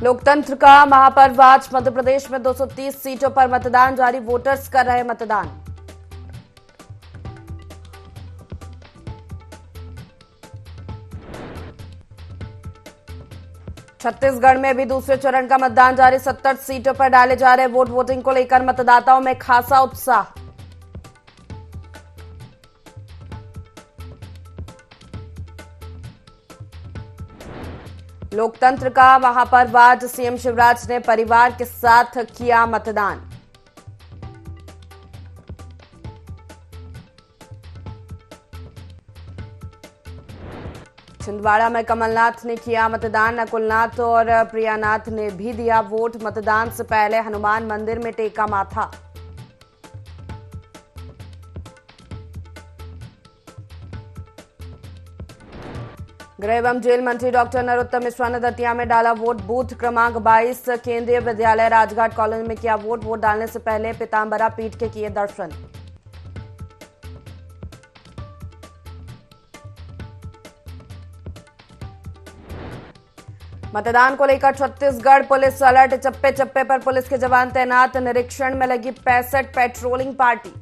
लोकतंत्र का महापर्व आज मध्य प्रदेश में 230 सीटों पर मतदान जारी, वोटर्स कर रहे मतदान। छत्तीसगढ़ में भी दूसरे चरण का मतदान जारी, 70 सीटों पर डाले जा रहे वोट। वोटिंग को लेकर मतदाताओं में खासा उत्साह। लोकतंत्र का महापर्व आज, सीएम शिवराज ने परिवार के साथ किया मतदान। छिंदवाड़ा में कमलनाथ ने किया मतदान, नकुलनाथ और प्रियानाथ ने भी दिया वोट। मतदान से पहले हनुमान मंदिर में टेका माथा। गृह एवं जेल मंत्री डॉक्टर नरोत्तम मिश्रा ने दतिया में डाला वोट। बूथ क्रमांक 22 केंद्रीय विद्यालय राजघाट कॉलोनी में किया वोट। वोट डालने से पहले पीताम्बरा पीठ के किए दर्शन। मतदान को लेकर छत्तीसगढ़ पुलिस अलर्ट, चप्पे चप्पे पर पुलिस के जवान तैनात। निरीक्षण में लगी 65 पेट्रोलिंग पार्टी।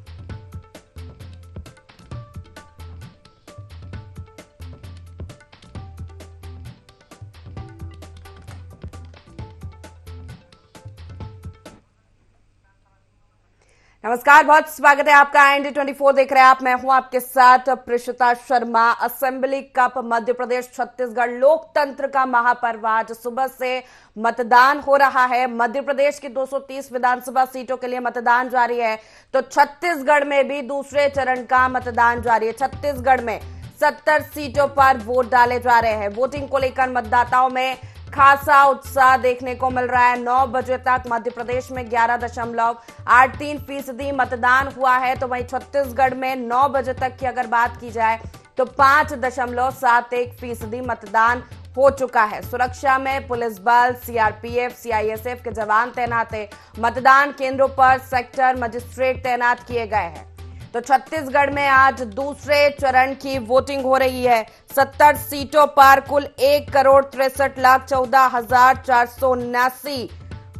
नमस्कार, बहुत स्वागत है आपका। IND24 देख रहे हैं आप, मैं हूं आपके साथ प्रिशिता शर्मा। असेंबली कप मध्य प्रदेश छत्तीसगढ़ लोकतंत्र का महापर्व आज सुबह से मतदान हो रहा है। मध्य प्रदेश की 230 विधानसभा सीटों के लिए मतदान जारी है, तो छत्तीसगढ़ में भी दूसरे चरण का मतदान जारी है। छत्तीसगढ़ में 70 सीटों पर वोट डाले जा रहे हैं। वोटिंग को लेकर मतदाताओं में खासा उत्साह देखने को मिल रहा है। 9 बजे तक मध्य प्रदेश में 11.83% मतदान हुआ है, तो वहीं छत्तीसगढ़ में 9 बजे तक की अगर बात की जाए तो 5.71% मतदान हो चुका है। सुरक्षा में पुलिस बल, CRPF, CISF के जवान तैनात है। मतदान केंद्रों पर सेक्टर मजिस्ट्रेट तैनात किए गए हैं। तो छत्तीसगढ़ में आज दूसरे चरण की वोटिंग हो रही है। 70 सीटों पर कुल 1,63,14,479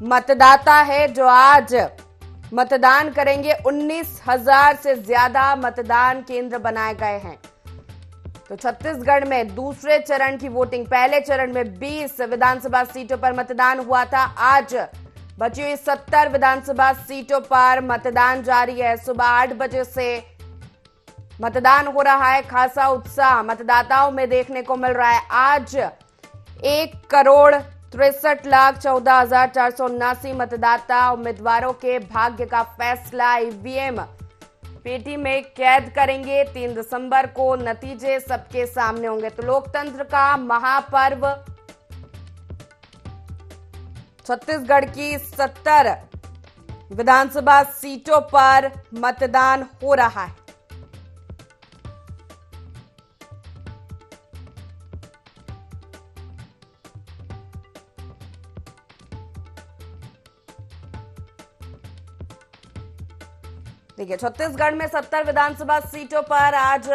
मतदाता है जो आज मतदान करेंगे। 19,000 से ज्यादा मतदान केंद्र बनाए गए हैं। तो छत्तीसगढ़ में दूसरे चरण की वोटिंग, पहले चरण में 20 विधानसभा सीटों पर मतदान हुआ था। आज बची हुई 70 विधानसभा सीटों पर मतदान जारी है। सुबह 8 बजे से मतदान हो रहा है। खासा उत्साह मतदाताओं में देखने को मिल रहा है। आज 1,63,14,479 मतदाता उम्मीदवारों के भाग्य का फैसला EVM पेटी में कैद करेंगे। 3 दिसंबर को नतीजे सबके सामने होंगे। तो लोकतंत्र का महापर्व, छत्तीसगढ़ की 70 विधानसभा सीटों पर मतदान हो रहा है। देखिए, छत्तीसगढ़ में 70 विधानसभा सीटों पर आज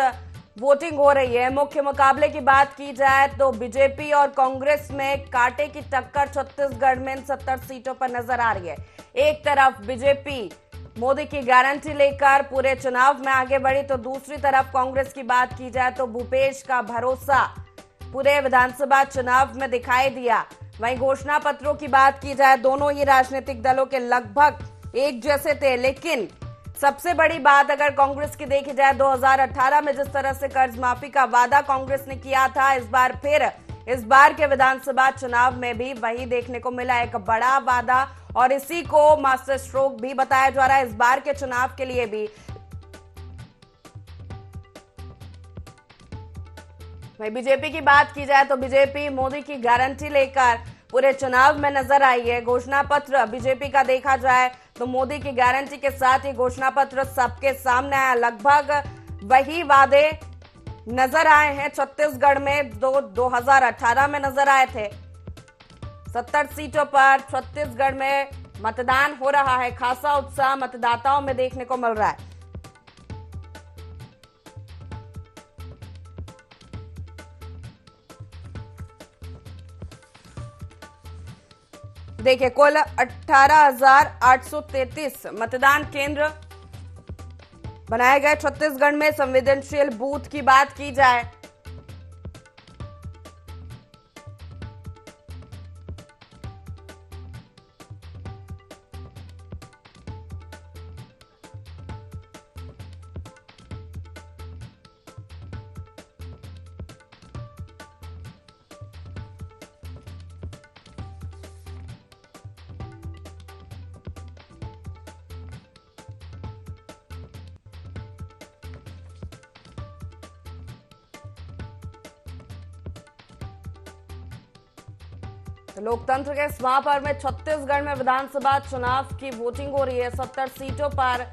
वोटिंग हो रही है। मुख्य मुकाबले की बात की जाए तो बीजेपी और कांग्रेस में कांटे की टक्कर छत्तीसगढ़ में 70 सीटों पर नजर आ रही है। एक तरफ बीजेपी मोदी की गारंटी लेकर पूरे चुनाव में आगे बढ़ी, तो दूसरी तरफ कांग्रेस की बात की जाए तो भूपेश का भरोसा पूरे विधानसभा चुनाव में दिखाई दिया। वहीं घोषणा पत्रों की बात की जाए, दोनों ही राजनीतिक दलों के लगभग एक जैसे थे, लेकिन सबसे बड़ी बात अगर कांग्रेस की देखी जाए, 2018 में जिस तरह से कर्ज माफी का वादा कांग्रेस ने किया था, इस बार के विधानसभा चुनाव में भी वही देखने को मिला, एक बड़ा वादा, और इसी को मास्टर स्ट्रोक भी बताया जा रहा है इस बार के चुनाव के लिए भी। वहीं बीजेपी की बात की जाए तो बीजेपी मोदी की गारंटी लेकर पूरे चुनाव में नजर आई है। घोषणा पत्र बीजेपी का देखा जाए तो मोदी की गारंटी के साथ ही घोषणा पत्र सबके सामने आया। लगभग वही वादे नजर आए हैं छत्तीसगढ़ में 2018 में नजर आए थे। 70 सीटों पर छत्तीसगढ़ में मतदान हो रहा है। खासा उत्साह मतदाताओं में देखने को मिल रहा है। देखिए कुल 18,833 मतदान केंद्र बनाए गए छत्तीसगढ़ में। संवेदनशील बूथ की बात की जाए तो लोकतंत्र के इस महापर्व में छत्तीसगढ़ में विधानसभा चुनाव की वोटिंग हो रही है। 70 सीटों पर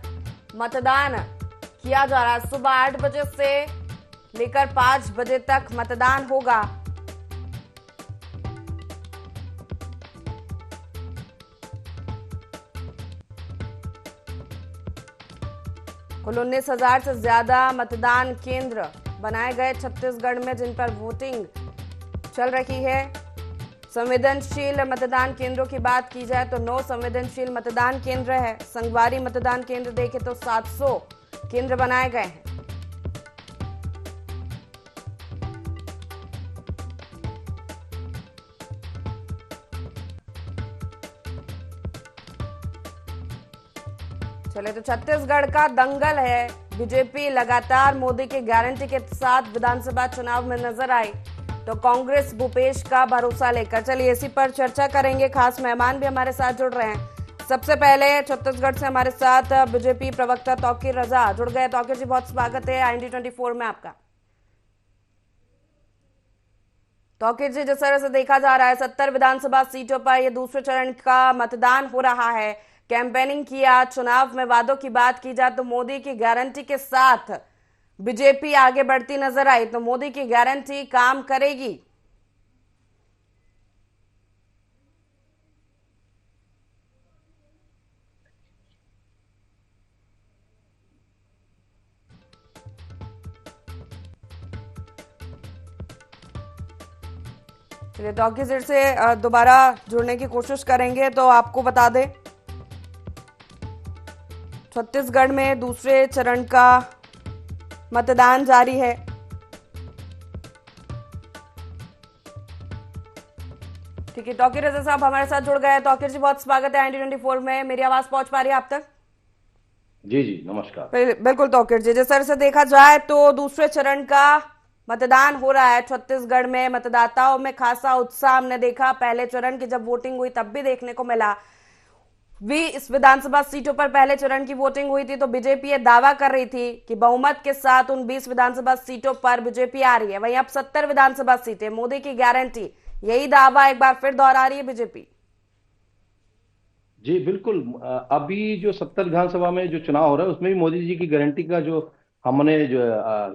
मतदान किया जा रहा है। सुबह 8 बजे से लेकर 5 बजे तक मतदान होगा। कुल 19,000 से ज्यादा मतदान केंद्र बनाए गए छत्तीसगढ़ में, जिन पर वोटिंग चल रही है। संवेदनशील मतदान केंद्रों की बात की जाए तो 9 संवेदनशील मतदान केंद्र है। संगवारी मतदान केंद्र देखें तो 700 केंद्र बनाए गए हैं। चले तो छत्तीसगढ़ का दंगल है। बीजेपी लगातार मोदी की गारंटी के साथ विधानसभा चुनाव में नजर आई तो कांग्रेस भूपेश का भरोसा लेकर। चलिए इसी पर चर्चा करेंगे। खास मेहमान भी हमारे साथ जुड़ रहे हैं। सबसे पहले छत्तीसगढ़ से हमारे साथ बीजेपी प्रवक्ता तौकीर रजा जुड़ गए। तौकीर जी, बहुत स्वागत है IND24 में आपका। तौकीर जी, जिस तरह से देखा जा रहा है 70 विधानसभा सीटों पर यह दूसरे चरण का मतदान हो रहा है। कैंपेनिंग किया, चुनाव में वादों की बात की जाए तो मोदी की गारंटी के साथ बीजेपी आगे बढ़ती नजर आई, तो मोदी की गारंटी काम करेगी? चलिए तौकीर जी से दोबारा जुड़ने की कोशिश करेंगे। तो आपको बता दें छत्तीसगढ़ में दूसरे चरण का मतदान जारी है। ठीक है, तौकीर रजा साहब हमारे साथ जुड़ गए। तौकीर जी, बहुत स्वागत है IND24 में। मेरी आवाज पहुंच पा रही है आप तक? जी जी, नमस्कार। बिल्कुल तौकीर जी, जिस तरह से देखा जाए तो दूसरे चरण का मतदान हो रहा है छत्तीसगढ़ में। मतदाताओं में खासा उत्साह हमने देखा। पहले चरण की जब वोटिंग हुई तब भी देखने को मिला। इस विधानसभा सीटों पर पहले चरण की वोटिंग हुई थी तो बीजेपी ये दावा कर रही थी कि बहुमत के साथ उन 20 विधानसभा सीटों पर बीजेपी आ रही है। वहीं अब 70 विधानसभा सीटें, मोदी की गारंटी, यही दावा एक बार फिर दोहरा रही है बीजेपी। जी बिल्कुल। अभी जो 70 विधानसभा में जो चुनाव हो रहा है उसमें भी मोदी जी की गारंटी का जो हमने जो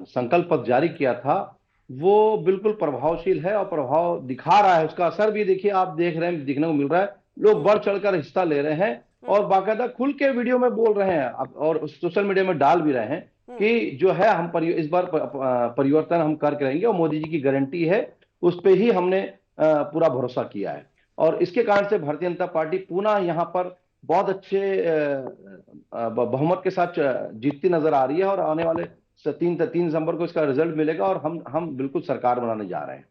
संकल्प पत्र जारी किया था वो बिल्कुल प्रभावशील है और प्रभाव दिखा रहा है। उसका असर भी देखिए, आप देख रहे हैं, दिखने को मिल रहा है। लोग बढ़ चढ़कर हिस्सा ले रहे हैं और बाकायदा खुल के वीडियो में बोल रहे हैं और सोशल मीडिया में डाल भी रहे हैं कि जो है हम इस बार परिवर्तन हम करके रहेंगे और मोदी जी की गारंटी है, उस पर ही हमने पूरा भरोसा किया है। और इसके कारण से भारतीय जनता पार्टी पुनः यहाँ पर बहुत अच्छे बहुमत के साथ जीतती नजर आ रही है और आने वाले 3 दिसंबर को इसका रिजल्ट मिलेगा और हम बिल्कुल सरकार बनाने जा रहे हैं।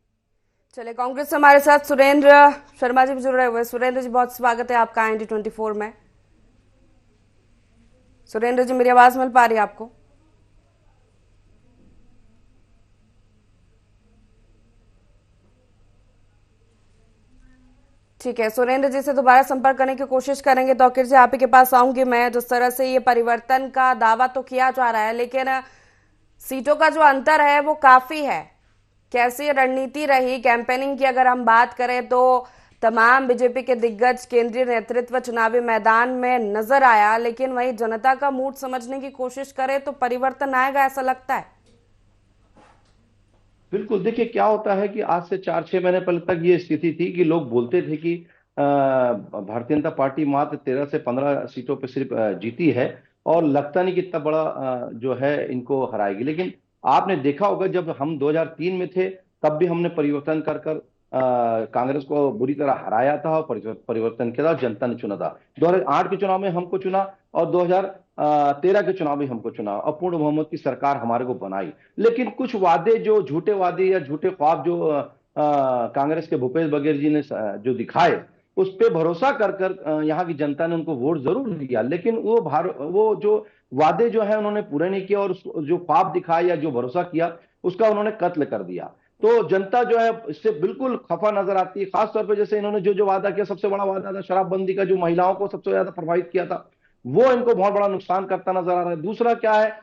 चलिए, कांग्रेस से हमारे साथ सुरेंद्र शर्मा जी भी जुड़ रहे हुए। सुरेंद्र जी, बहुत स्वागत है आपका IND24 में। सुरेंद्र जी, मेरी आवाज मिल पा रही है आपको? ठीक है, सुरेंद्र जी से दोबारा संपर्क करने की कोशिश करेंगे। तौकीर जी, आप ही के पास आऊंगी मैं। जिस तरह से ये परिवर्तन का दावा तो किया जा रहा है लेकिन सीटों का जो अंतर है वो काफी है। कैसी रणनीति रही कैंपेनिंग की अगर हम बात करें तो तमाम बीजेपी के दिग्गज केंद्रीय नेतृत्व चुनावी मैदान में नजर आया, लेकिन वही जनता का मूड समझने की कोशिश करें तो परिवर्तन आएगा, ऐसा लगता है? बिल्कुल। देखिए क्या होता है कि आज से 4-6 महीने पहले तक ये स्थिति थी कि लोग बोलते थे कि भारतीय जनता पार्टी मात्र 13 से 15 सीटों पर सिर्फ जीती है और लगता नहीं कि इतना बड़ा जो है इनको हराएगी। लेकिन आपने देखा होगा जब हम 2003 में थे तब भी हमने परिवर्तन कर कर कांग्रेस को बुरी तरह हराया था और परिवर्तन किया था और जनता ने चुना था। 2008 के चुनाव में हमको चुना और 2013 के चुनाव में हमको चुना और पूर्ण बहुमत की सरकार हमारे को बनाई। लेकिन कुछ वादे, जो झूठे वादे या झूठे ख्वाब जो कांग्रेस के भूपेश बघेल जी ने जो दिखाए, उस पे भरोसा कर कर यहाँ की जनता ने उनको वोट जरूर दिया, लेकिन वो जो वादे जो है उन्होंने पूरे नहीं किया और जो ख्वाब दिखाया या जो भरोसा किया उसका उन्होंने कत्ल कर दिया। तो जनता जो है इससे बिल्कुल खफा नजर आती है। खास तौर पे जैसे इन्होंने जो जो वादा किया, सबसे बड़ा वादा था शराबबंदी का, जो महिलाओं को सबसे ज्यादा प्रभावित किया था, वो इनको बहुत बड़ा नुकसान करता नजर आ रहा है। दूसरा क्या है,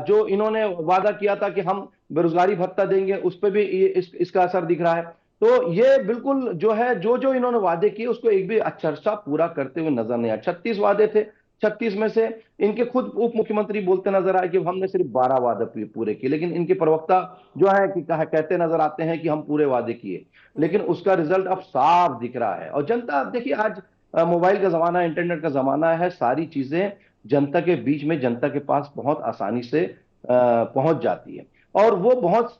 जो इन्होंने वादा किया था कि हम बेरोजगारी भत्ता देंगे, उस पर भी इसका असर दिख रहा है। तो ये बिल्कुल जो है, जो जो इन्होंने वादे किए उसको एक भी अक्षरशः पूरा करते हुए नजर नहीं आया। 36 वादे थे, 36 में से इनके खुद उप मुख्यमंत्री बोलते नजर आए कि हमने सिर्फ 12 वादे पूरे किए, लेकिन इनके प्रवक्ता जो है कि कहते नजर आते हैं कि हम पूरे वादे किए, लेकिन उसका रिजल्ट अब साफ दिख रहा है। और जनता, अब देखिए, आज मोबाइल का जमाना है, इंटरनेट का जमाना है, सारी चीजें जनता के बीच में, जनता के पास बहुत आसानी से पहुंच जाती है और वो बहुत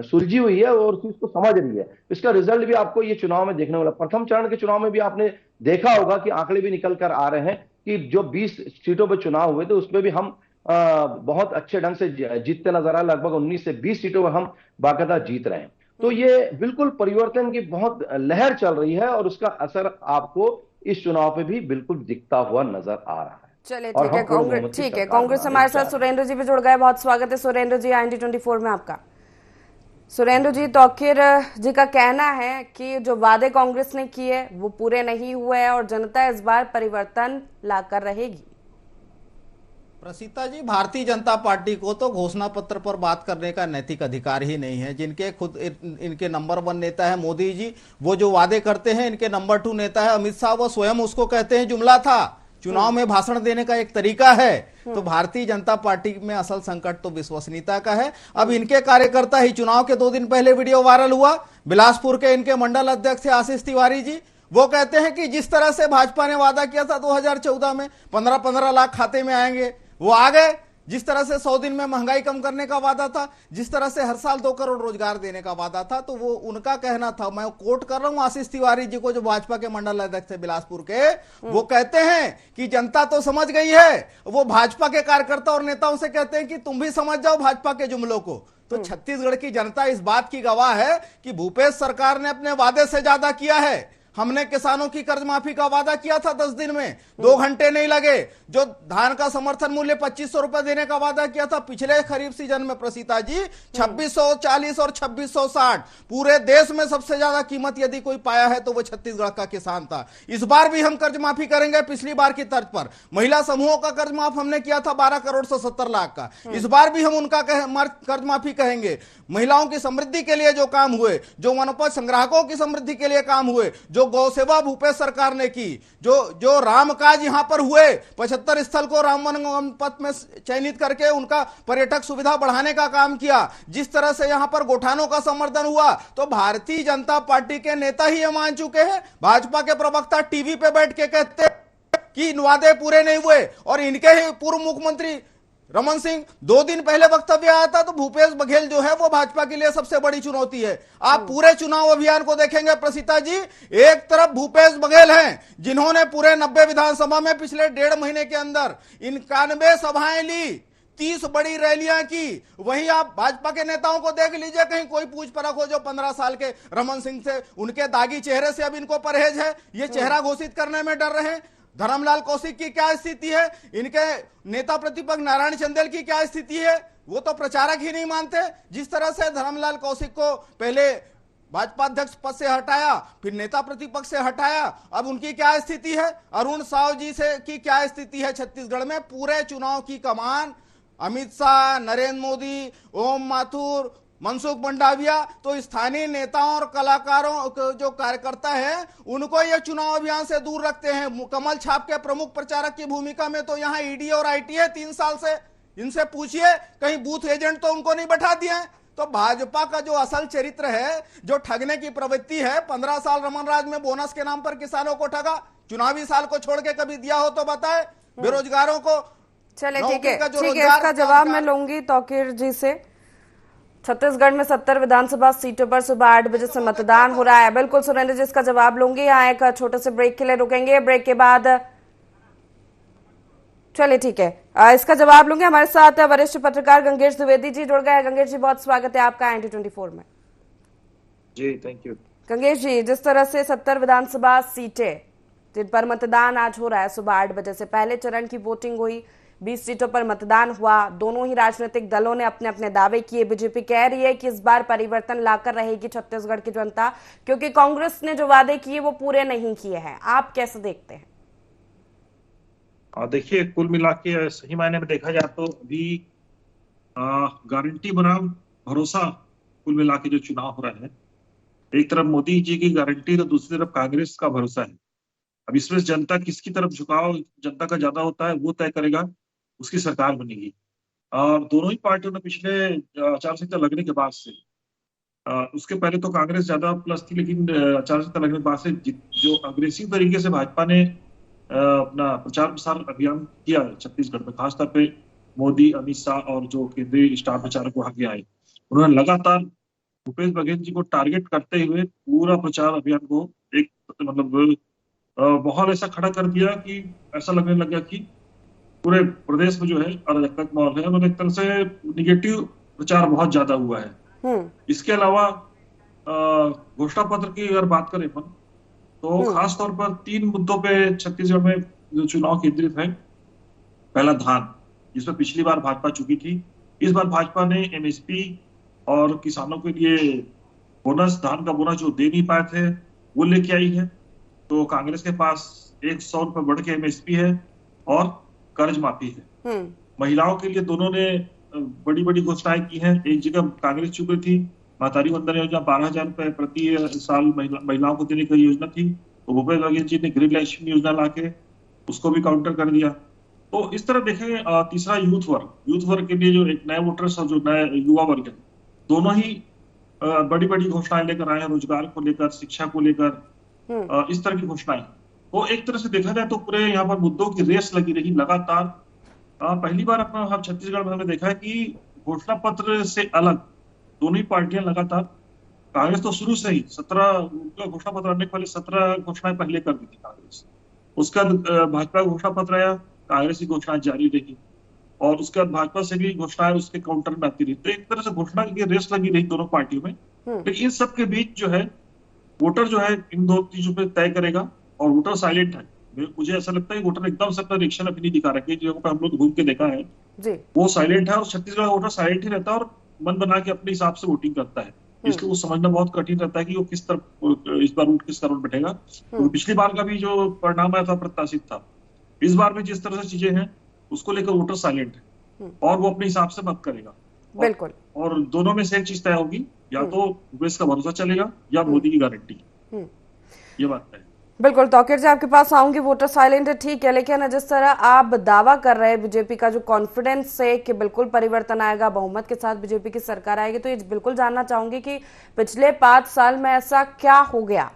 सुलझी हुई है और उस चीज को समझ रही है। इसका रिजल्ट भी आपको ये चुनाव में देखने वाला। प्रथम चरण के चुनाव में भी आपने देखा होगा कि आंकड़े भी निकल कर आ रहे हैं कि जो 20 सीटों पर चुनाव हुए थे उसमें भी हम बहुत अच्छे ढंग से जीतते नजर आए। लगभग 19 से 20 सीटों पर हम बाकायदा जीत रहे हैं। तो ये बिल्कुल परिवर्तन की बहुत लहर चल रही है और उसका असर आपको इस चुनाव पे भी बिल्कुल दिखता हुआ नजर आ रहा है। चलिए और ठीक है, हम पूर्ण कांग्रेस बहुमत की ठीक है, सरकार कांग्रेस बनाने हमारे जा साथ रहे हैं। सुरेंद्र जी भी जुड़ गए। बहुत स्वागत है सुरेंद्र जी IND24 में आपका। सुरेंद्र जी, तौकीर जी का कहना है कि जो वादे कांग्रेस ने किए वो पूरे नहीं हुए हैं और जनता इस बार परिवर्तन लाकर रहेगी। प्रसीता जी, भारतीय जनता पार्टी को तो घोषणा पत्र पर बात करने का नैतिक अधिकार ही नहीं है। जिनके खुद इनके नंबर 1 नेता है मोदी जी, वो जो वादे करते हैं, इनके नंबर 2 नेता है अमित शाह, वो स्वयं उसको कहते हैं जुमला था, चुनाव में भाषण देने का एक तरीका है। तो भारतीय जनता पार्टी में असल संकट तो विश्वसनीयता का है। अब इनके कार्यकर्ता ही, चुनाव के 2 दिन पहले वीडियो वायरल हुआ, बिलासपुर के इनके मंडल अध्यक्ष थे आशीष तिवारी जी, वो कहते हैं कि जिस तरह से भाजपा ने वादा किया था 2014 में 15-15 लाख खाते में आएंगे, वो आ गए। जिस तरह से 100 दिन में महंगाई कम करने का वादा था, जिस तरह से हर साल 2 करोड़ रोजगार देने का वादा था, तो वो उनका कहना था। मैं कोट कर रहा हूं आशीष तिवारी जी को, जो भाजपा के मंडल अध्यक्ष थे बिलासपुर के। वो कहते हैं कि जनता तो समझ गई है। वो भाजपा के कार्यकर्ता और नेताओं से कहते हैं कि तुम भी समझ जाओ भाजपा के जुमलों को। तो छत्तीसगढ़ की जनता इस बात की गवाह है कि भूपेश सरकार ने अपने वादे से ज्यादा किया है। हमने किसानों की कर्ज माफी का वादा किया था 10 दिन में, 2 घंटे नहीं लगे। जो धान का समर्थन मूल्य 2500 रुपए देने का वादा किया था पिछले खरीफ सीजन में, प्रसीता जी 2640 और 2660, पूरे देश में सबसे ज्यादा कीमत यदि कोई पाया है तो वो छत्तीसगढ़ का किसान था। इस बार भी हम कर्ज माफी करेंगे पिछली बार की तर्ज पर। महिला समूहों का कर्ज माफ हमने किया था 12 करोड़ से 70 लाख का, इस बार भी हम उनका कर्ज माफी कहेंगे। महिलाओं की समृद्धि के लिए जो काम हुए, जो वनोपज संग्राहकों की समृद्धि के लिए काम हुए, जो गौ सेवा भूपेश सरकार ने की, जो राम काज यहां पर हुए, 75 स्थल को राम वन पथ में चयनित करके उनका पर्यटक सुविधा बढ़ाने का काम किया, जिस तरह से यहां पर गोठानों का समर्थन हुआ, तो भारतीय जनता पार्टी के नेता ही ये मान चुके हैं। भाजपा के प्रवक्ता टीवी पे बैठ के कहते कि इन वादे पूरे नहीं हुए, और इनके ही पूर्व मुख्यमंत्री रमन सिंह 2 दिन पहले वक्तव्य आया था। तो भूपेश बघेल जो है वो भाजपा के लिए सबसे बड़ी चुनौती है। आप पूरे चुनाव अभियान को देखेंगे प्रसीता जी, एक तरफ भूपेश बघेल हैं जिन्होंने पूरे 90 विधानसभा में पिछले 1.5 महीने के अंदर 91 सभाएं ली, 30 बड़ी रैलियां की। वहीं आप भाजपा के नेताओं को देख लीजिए, कहीं कोई पूछ परख हो जो 15 साल के रमन सिंह से, उनके दागी चेहरे से अब इनको परहेज है, ये चेहरा घोषित करने में डर रहे हैं। धर्मलाल कौशिक की क्या स्थिति है, इनके नेता प्रतिपक्ष नारायण चंदेल की क्या स्थिति है, वो तो प्रचारक ही नहीं मानते। जिस तरह से धर्मलाल कौशिक को पहले भाजपा अध्यक्ष पद से हटाया, फिर नेता प्रतिपक्ष से हटाया, अब उनकी क्या स्थिति है। अरुण साव जी से की क्या स्थिति है। छत्तीसगढ़ में पूरे चुनाव की कमान अमित शाह, नरेंद्र मोदी, ओम माथुर, मनसुख मंडाविया, तो स्थानीय नेताओं और कलाकारों जो कार्यकर्ता हैं उनको ये चुनाव अभियान से दूर रखते हैं। कमल छाप के प्रमुख प्रचारक की भूमिका में तो यहाँ ईडी और आईटी है 3 साल से। इनसे पूछिए, कहीं बूथ एजेंट तो उनको नहीं बैठा दिए हैं। तो भाजपा का जो असल चरित्र है, जो ठगने की प्रवृत्ति है, 15 साल रमन राज में बोनस के नाम पर किसानों को ठगा, चुनावी साल को छोड़ के कभी दिया हो तो बताए। बेरोजगारों को चले ठीक है, इसका जवाब मैं लूंगी तौकीर जी से। छत्तीसगढ़ में 70 विधानसभा सीटों पर सुबह 8 बजे से मतदान हो रहा है। बिल्कुल सुरेंद्र जी, इसका जवाब लूंगी। यहाँ एक छोटे से ब्रेक के लिए रुकेंगे, ब्रेक के बाद चलिए ठीक है, इसका जवाब लूंगे। हमारे साथ वरिष्ठ पत्रकार गंगेश द्विवेदी जी जुड़ गए हैं। गंगेश जी, बहुत स्वागत है आपका NT24 में। जी थैंक यू। गंगेश जी, जिस तरह से 70 विधानसभा सीटें जिन पर मतदान आज हो रहा है सुबह 8 बजे से, पहले चरण की वोटिंग हुई, 20 सीटों पर मतदान हुआ। दोनों ही राजनीतिक दलों ने अपने अपने दावे किए। बीजेपी कह रही है कि इस बार परिवर्तन लाकर रहेगी छत्तीसगढ़ की जनता, क्योंकि कांग्रेस ने जो वादे किए वो पूरे नहीं किए हैं। आप कैसे देखते हैं? देखिए, कुल मिला के सही मायने में देखा जाए तो अभी गारंटी बनाम भरोसा कुल मिला के जो चुनाव हो रहा है, एक तरफ मोदी जी की गारंटी तो दूसरी तरफ कांग्रेस का भरोसा है। अब इसमें जनता किसकी तरफ झुकाव जनता का ज्यादा होता है वो तय करेगा, उसकी सरकार बनेगी। दोनों ही पार्टियों ने पिछले आचार संहिता लगने के बाद से, उसके पहले तो कांग्रेस ज्यादा प्लस थी, लेकिन आचार संहिता लगने के बाद से जो अग्रेसिव तरीके से भाजपा ने अपना प्रचार प्रसार अभियान किया है छत्तीसगढ़ में, खासतौर पे मोदी, अमित शाह और जो केंद्रीय स्टार प्रचारक वहां के आए, उन्होंने लगातार भूपेश बघेल जी को टारगेट करते हुए पूरा प्रचार अभियान को एक मतलब माहौल ऐसा खड़ा कर दिया कि ऐसा लगने लग गया कि पूरे प्रदेश में जो है अराजकता का माहौल है। मतलब एक तरह से निगेटिव प्रचार बहुत ज्यादा हुआ है। इसके अलावा घोषणा पत्र की अगर बात करें अपन, तो खास तौर पर 3 मुद्दों पे छत्तीसगढ़ में जो चुनाव केंद्रित है। पहला धान, जिसमें पिछली बार भाजपा चुकी थी। इस बार भाजपा ने MSP और किसानों के लिए बोनस, धान का बोनस जो दे नहीं पाए थे वो लेके आई है। तो कांग्रेस के पास 100 रुपए बढ़ के MSP है और कर्ज माफी है। महिलाओं के लिए दोनों ने बड़ी बड़ी घोषणाएं की हैं। एक जगह कांग्रेस चुकी थी, मातारी वंदन योजना 12,000 रुपए प्रति साल महिलाओं को देने की योजना थी, तो भूपेश बघेल जी ने गृह लक्ष्मी योजना लाके उसको भी काउंटर कर दिया। तो इस तरह देखें, तीसरा यूथ वर्ग के लिए जो एक नए वोटर्स और जो नए युवा वर्ग है, दोनों ही बड़ी बड़ी घोषणाएं लेकर आए हैं, रोजगार को लेकर, शिक्षा को लेकर, इस तरह की घोषणाएं। तो एक तरह से देखा जाए तो पूरे यहाँ पर मुद्दों की रेस लगी रही लगातार। पहली बार अपना हम छत्तीसगढ़ में हमने देखा है कि घोषणा पत्र से अलग दोनों ही पार्टियां लगातार, कांग्रेस तो शुरू से ही 17 घोषणा पत्र आने के पहले 17 घोषणाएं पहले कर दी थी कांग्रेस। उसके बाद भाजपा घोषणा पत्र आया, कांग्रेस की घोषणाएं जारी रही, और उसके बाद भाजपा से भी घोषणाएं उसके काउंटर में आती रही। तो एक तरह से घोषणा की रेस लगी रही दोनों पार्टियों में। लेकिन इन सब के बीच जो है वोटर जो है इन दो चीजों पे तय करेगा, और वोटर साइलेंट है। मुझे ऐसा लगता है वोटर एकदम से अपना रिएक्शन अभी नहीं दिखा रखे, जो हम लोग घूम के देखा है जी। वो साइलेंट है, और छत्तीसगढ़ का वोटर साइलेंट ही रहता है और मन बना के अपने हिसाब से वोटिंग करता है। इसलिए वो समझना बहुत कठिन रहता है कि वो किस तरफ इस बार रूट किस तरफ बैठेगा। तो पिछली बार का भी जो परिणाम आया था प्रत्याशित था। इस बार में जिस तरह से चीजें हैं उसको लेकर वोटर साइलेंट है, और वो अपने हिसाब से मत करेगा। बिल्कुल। और दोनों में से एक चीज तय होगी, या तो भूपेश का भरोसा चलेगा या मोदी की गारंटी। ये बात है। बिल्कुल तौकीर जी, आपके पास आऊंगी। वोटर साइलेंट है, ठीक है, लेकिन जिस तरह आप दावा कर रहे हैं बीजेपी का जो कॉन्फिडेंस है कि बिल्कुल परिवर्तन आएगा, बहुमत के साथ बीजेपी की सरकार आएगी, तो ये बिल्कुल जानना चाहूंगी कि पिछले 5 साल में ऐसा क्या हो गया?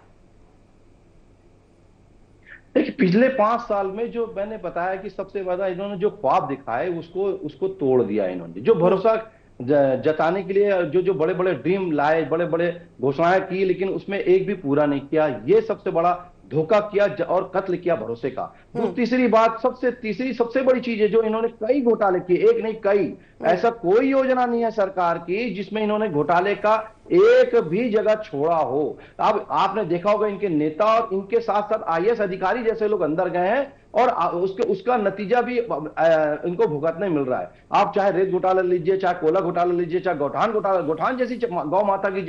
देखिए, पिछले 5 साल में जो मैंने बताया कि सबसे ज्यादा इन्होंने जो ख्वाब दिखाए उसको तोड़ दिया। इन्होंने जो भरोसा जताने के लिए जो बड़े बड़े ड्रीम लाए, बड़े बड़े घोषणाएं की, लेकिन उसमें एक भी पूरा नहीं किया। ये सबसे बड़ा धोखा किया और कत्ल किया भरोसे का। तीसरी बात, तीसरी सबसे बड़ी चीज है जो इन्होंने कई घोटाले किए, एक नहीं कई। ऐसा कोई योजना नहीं है सरकार की जिसमें इन्होंने घोटाले का एक भी जगह छोड़ा हो। अब आपने देखा होगा इनके नेता और इनके साथ साथ IAS अधिकारी जैसे लोग अंदर गए हैं, और उसका नतीजा भी इनको भुगतने मिल रहा है। आप चाहे रेत घोटाला लीजिए, चाहे कोयला घोटाला लीजिए, चाहे गौठान जैसी गौ माता की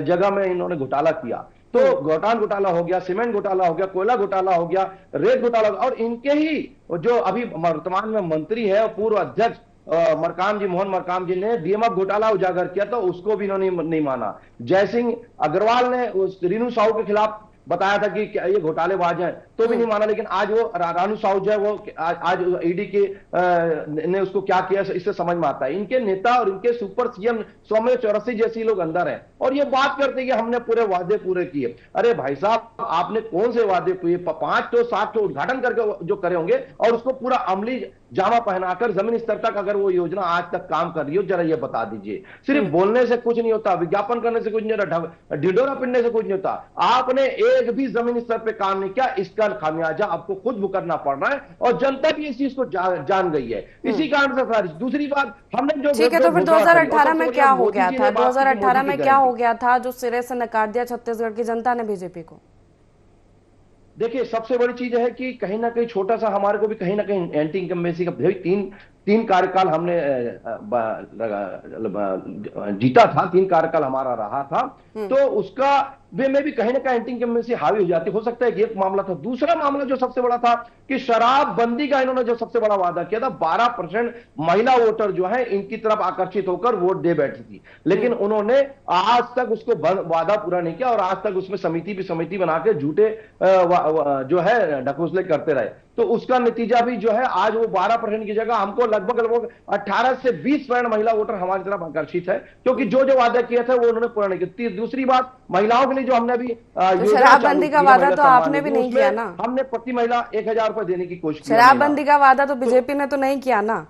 जगह में इन्होंने घोटाला किया। तो गौठान घोटाला हो गया, सीमेंट घोटाला हो गया, कोयला घोटाला हो गया, रेत घोटाला, और इनके ही जो अभी वर्तमान में मंत्री है और पूर्व अध्यक्ष मोहन मरकाम जी ने DMF घोटाला उजागर किया, तो उसको भी इन्होंने नहीं माना। जयसिंह अग्रवाल ने रीनू साहू के खिलाफ बताया था कि ये घोटालेबाज हैं, तो भी नहीं माना, लेकिन आज वो रानू साहू जो है वो आज ईडी के ने उसको क्या किया इससे समझ में आता है। इनके नेता और इनके सुपर सीएम सौम्य चौरसी जैसी लोग अंदर हैं और ये बात करते हैं कि हमने पूरे वादे पूरे किए। अरे भाई साहब, आपने कौन से वादे किए? 5 तो 7 तो उद्घाटन करके जो करे होंगे और उसको पूरा अमली जामा पहनाकर जमीन स्तर तक अगर वो योजना आज तक काम कर रही हो, जरा ये बता दीजिए। सिर्फ बोलने से कुछ नहीं होता, विज्ञापन करने से कुछ नहीं होता, ढिंडोरा पिटने से कुछ नहीं होता। आपने एक भी जमीन स्तर पे काम नहीं किया, इसका खामियाजा आपको खुद भुगतना पड़ रहा है और जनता भी इस चीज को जान गई है। इसी कारण से सारी दूसरी बात हमने जो ठीक है, तो फिर 2018 में क्या हो गया था? 2018 में क्या हो गया था जो सिरे से नकार दिया छत्तीसगढ़ की जनता ने बीजेपी को? देखिए, सबसे बड़ी चीज है कि कहीं ना कहीं छोटा सा हमारे को भी कहीं ना कहीं एंटी इनकम्बेंसी का तीन कार्यकाल हमने जीता था, 3 कार्यकाल हमारा रहा था, तो उसका वे में भी कहीं ना कहीं एंटी इनकम्बेंसी हावी हो जाती। हो सकता है कि एक मामला था। दूसरा मामला जो सबसे बड़ा था कि शराबबंदी का इन्होंने जो सबसे बड़ा वादा किया था, 12% महिला वोटर जो है इनकी तरफ आकर्षित होकर वोट दे बैठी थी, लेकिन उन्होंने आज तक उसको वादा पूरा नहीं किया और आज तक उसमें समिति बना के झूठे जो है ढकोसले करते रहे। तो उसका नतीजा भी जो है आज वो 12% की जगह हमको लगभग 18 से 20% महिला वोटर हमारी तरफ आकर्षित है, क्योंकि जो वादा किया था वो उन्होंने पूरा नहीं किया। दूसरी बात, महिलाओं के लिए जो हमने अभी शराबबंदी का वादा तो आपने भी नहीं किया ना। हमने प्रति महिला 1000 रुपए देने की कोशिश की। शराबबंदी का वादा तो बीजेपी ने तो नहीं किया ना।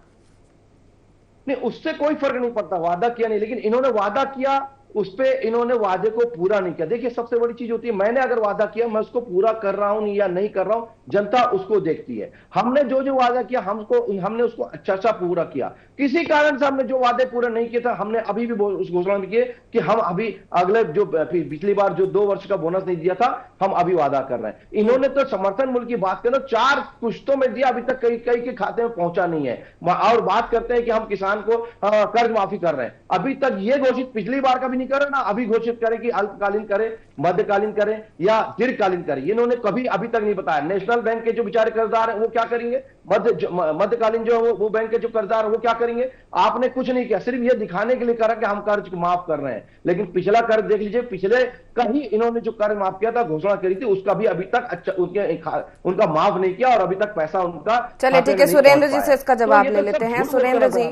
नहीं, उससे कोई फर्क नहीं पड़ता, वादा किया नहीं, लेकिन इन्होंने वादा किया, उस पे इन्होंने वादे को पूरा नहीं किया। देखिए, सबसे बड़ी चीज होती है, मैंने अगर वादा किया, मैं उसको पूरा कर रहा हूं या नहीं कर रहा हूं, जनता उसको देखती है। हमने जो वादा किया हमने उसको अच्छा पूरा किया। किसी कारण से हमने जो वादे पूरे नहीं किए थे, हमने अभी भी उस घोषणा में किए कि हम अभी अगले जो पिछली बार जो 2 वर्ष का बोनस नहीं दिया था, हम अभी वादा कर रहे हैं। इन्होंने तो समर्थन मूल्य की बात करो, 4 किस्तों में दिया, अभी तक कई के खाते में पहुंचा नहीं है। और बात करते हैं कि हम किसान को कर्ज माफी कर रहे हैं, अभी तक ये घोषित पिछली बार का भी नहीं करे ना, अभी घोषित करें कि अल्पकालीन करें, मध्यकालीन करें या दीर्घकालीन करें, इन्होंने कभी अभी तक नहीं बताया। नेशनल बैंक के जो बेचारे कर्जदार हैं वो क्या करेंगे, मध्यकालीन जो है वो बैंक के जो कर्जदार है वो क्या करेंगे? आपने कुछ नहीं किया, सिर्फ ये दिखाने के लिए करा कि हम कर्ज माफ कर रहे हैं, लेकिन पिछला कर्ज देख लीजिए, पिछले कहीं इन्होंने जो कर्ज माफ किया था, घोषणा करी थी, उसका भी अभी तक अच्छा उनका माफ नहीं किया और अभी तक पैसा उनका। चलिए ठीक है, सुरेंद्र जी से इसका जवाब ले लेते हैं। सुरेंद्र जी,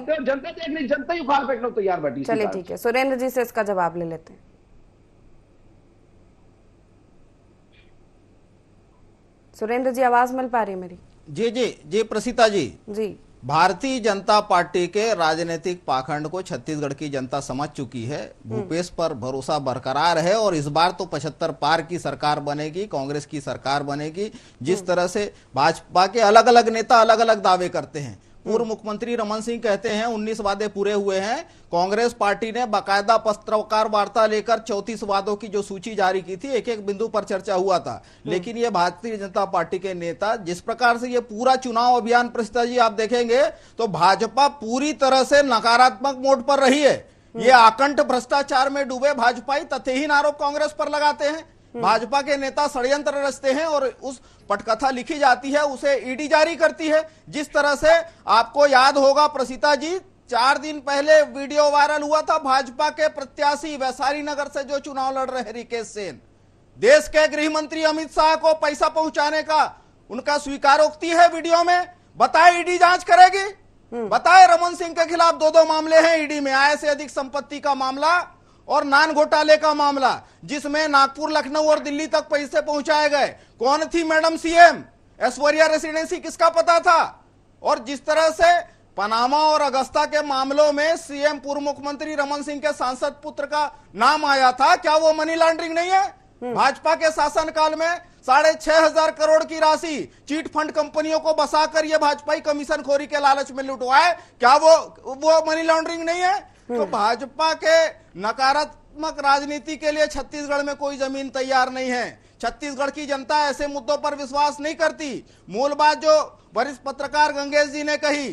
जनता ही उखाड़ फेंकने को तैयार बैठी। चलिए ठीक है, सुरेंद्र जी से इसका जवाब ले लेते हैं। सुरेंद्र जी, आवाज मिल पा रही है मेरी? जी प्रसीता जी, भारतीय जनता पार्टी के राजनीतिक पाखंड को छत्तीसगढ़ की जनता समझ चुकी है। भूपेश पर भरोसा बरकरार है और इस बार तो 75 पार की सरकार बनेगी, कांग्रेस की सरकार बनेगी। जिस तरह से भाजपा के अलग अलग नेता अलग अलग दावे करते हैं, पूर्व मुख्यमंत्री रमन सिंह कहते हैं 19 वादे पूरे हुए हैं। कांग्रेस पार्टी ने बाकायदा पत्रकार वार्ता लेकर 34 वादों की जो सूची जारी की थी, एक एक बिंदु पर चर्चा हुआ था। लेकिन ये भारतीय जनता पार्टी के नेता जिस प्रकार से ये पूरा चुनाव अभियान, प्रसिद्ध जी आप देखेंगे तो भाजपा पूरी तरह से नकारात्मक मोड पर रही है। ये आकंठ भ्रष्टाचार में डूबे भाजपाई तथ्यहीन आरोप कांग्रेस पर लगाते हैं। भाजपा के नेता षड्यंत्र रचते हैं और उस पटकथा लिखी जाती है, उसे ईडी जारी करती है। जिस तरह से आपको याद होगा प्रसीता जी, 4 दिन पहले वीडियो वायरल हुआ था भाजपा के प्रत्याशी वैशाली नगर से जो चुनाव लड़ रहे रिकेश सेन, देश के गृह मंत्री अमित शाह को पैसा पहुंचाने का उनका स्वीकारोक्ति है वीडियो में। बताए ईडी जांच करेगी, बताए रमन सिंह के खिलाफ 2 मामले हैं ईडी में, आय से अधिक संपत्ति का मामला और नान घोटाले का मामला, जिसमें नागपुर, लखनऊ और दिल्ली तक पैसे पहुंचाए गए। कौन थी मैडम सीएम? ऐश्वर्या रेसिडेंसी किसका पता था? और जिस तरह से पनामा और अगस्ता के मामलों में सीएम पूर्व मुख्यमंत्री रमन सिंह के सांसद पुत्र का नाम आया था, क्या वो मनी लॉन्ड्रिंग नहीं है? भाजपा के शासनकाल में 6,500 करोड़ की राशि चीट फंड कंपनियों को बसाकर ये भाजपाई कमीशन खोरी के लालच में लुटवाए, क्या वो मनी लॉन्ड्रिंग नहीं है? तो भाजपा के नकारात्मक राजनीति के लिए छत्तीसगढ़ में कोई जमीन तैयार नहीं है। छत्तीसगढ़ की जनता ऐसे मुद्दों पर विश्वास नहीं करती। मूल बात जो वरिष्ठ पत्रकार गंगेश जी ने कही,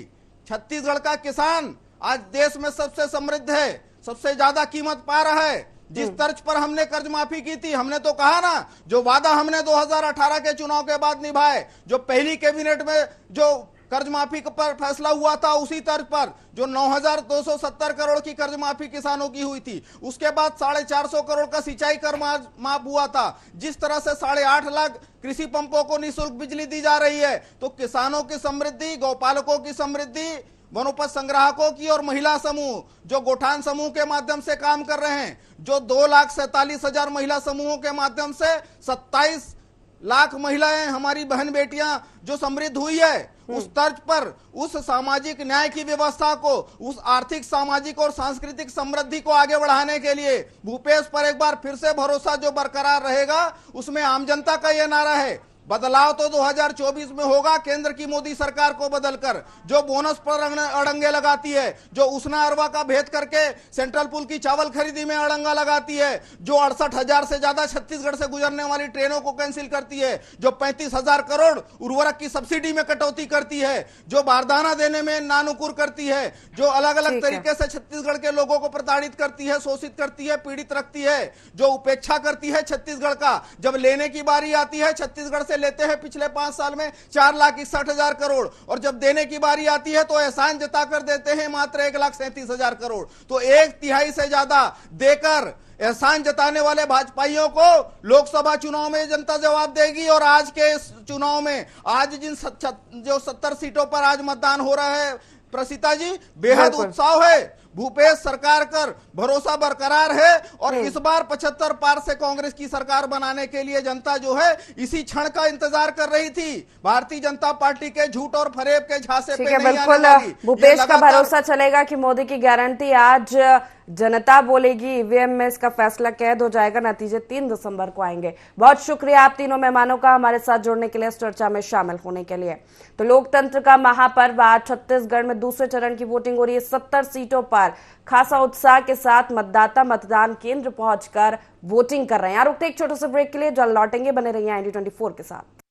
छत्तीसगढ़ का किसान आज देश में सबसे समृद्ध है, सबसे ज्यादा कीमत पा रहा है। जिस तर्ज पर हमने कर्ज माफी की थी, हमने तो कहा ना, जो वादा हमने 2018 के चुनाव के बाद निभाए, जो पहली कैबिनेट में जो कर्ज माफी पर फैसला हुआ था, उसी तर्ज पर जो 9,270 करोड़ की कर्ज माफी किसानों की हुई थी, उसके बाद 450 करोड़ का सिंचाई कर माफ हुआ था। जिस तरह से 8.5 लाख कृषि पंपों को निःशुल्क बिजली दी जा रही है, तो किसानों की समृद्धि, गौपालकों की समृद्धि, वनोपज संग्राहकों की और महिला समूह जो गोठान समूह के माध्यम से काम कर रहे हैं, जो 2,47,000 महिला समूहों के माध्यम से 27 लाख महिलाएं हमारी बहन बेटियां जो समृद्ध हुई है, उस तर्ज पर उस सामाजिक न्याय की व्यवस्था को, उस आर्थिक, सामाजिक और सांस्कृतिक समृद्धि को आगे बढ़ाने के लिए भूपेश पर एक बार फिर से भरोसा जो बरकरार रहेगा, उसमें आम जनता का यह नारा है, बदलाव तो 2024 में होगा केंद्र की मोदी सरकार को बदलकर। जो बोनस पर अड़ंगे लगाती है, जो उसना अरवा का भेद करके सेंट्रल पुल की चावल खरीदी में अड़ंगा लगाती है, जो 68,000 से ज्यादा छत्तीसगढ़ से गुजरने वाली ट्रेनों को कैंसिल करती है, जो 35,000 करोड़ उर्वरक की सब्सिडी में कटौती करती है, जो बारदाना देने में नानुकुर करती है, जो अलग अलग तरीके से छत्तीसगढ़ के लोगों को प्रताड़ित करती है, शोषित करती है, पीड़ित रखती है, जो उपेक्षा करती है छत्तीसगढ़ का। जब लेने की बारी आती है, छत्तीसगढ़ से लेते हैं पिछले 5 साल में 4,61,000 करोड़, और जब देने की बारी आती है तो एहसान जताकर देते हैं मात्र 1,37,000 करोड़। तो 1/3 से ज्यादा देकर एहसान जताने वाले भाजपाइयों को लोकसभा चुनाव में जनता जवाब देगी। और आज के इस चुनाव में आज जो 70 सीटों पर आज मतदान हो रहा है, प्रसीता जी, बेहद उत्साह है। भूपेश सरकार कर भरोसा बरकरार है, और इस बार 75 पार से कांग्रेस की सरकार बनाने के लिए जनता जो है इसी क्षण का इंतजार कर रही थी। भारतीय जनता पार्टी के झूठ और फरेब के झांसे पे नहीं आने वाली। भूपेश का भरोसा चलेगा कि मोदी की गारंटी आज जनता बोलेगी, ईवीएम में इसका फैसला कैद हो जाएगा, नतीजे 3 दिसंबर को आएंगे। बहुत शुक्रिया आप तीनों मेहमानों का हमारे साथ जुड़ने के लिए, इस चर्चा में शामिल होने के लिए। तो लोकतंत्र का महापर्व आज छत्तीसगढ़ में दूसरे चरण की वोटिंग हो रही है। 70 सीटों पर खासा उत्साह के साथ मतदाता मतदान केंद्र पहुंचकर वोटिंग कर रहे हैं। रुकते एक छोटे से ब्रेक के लिए, जल्द लौटेंगे, बने रहिए IND24 के साथ।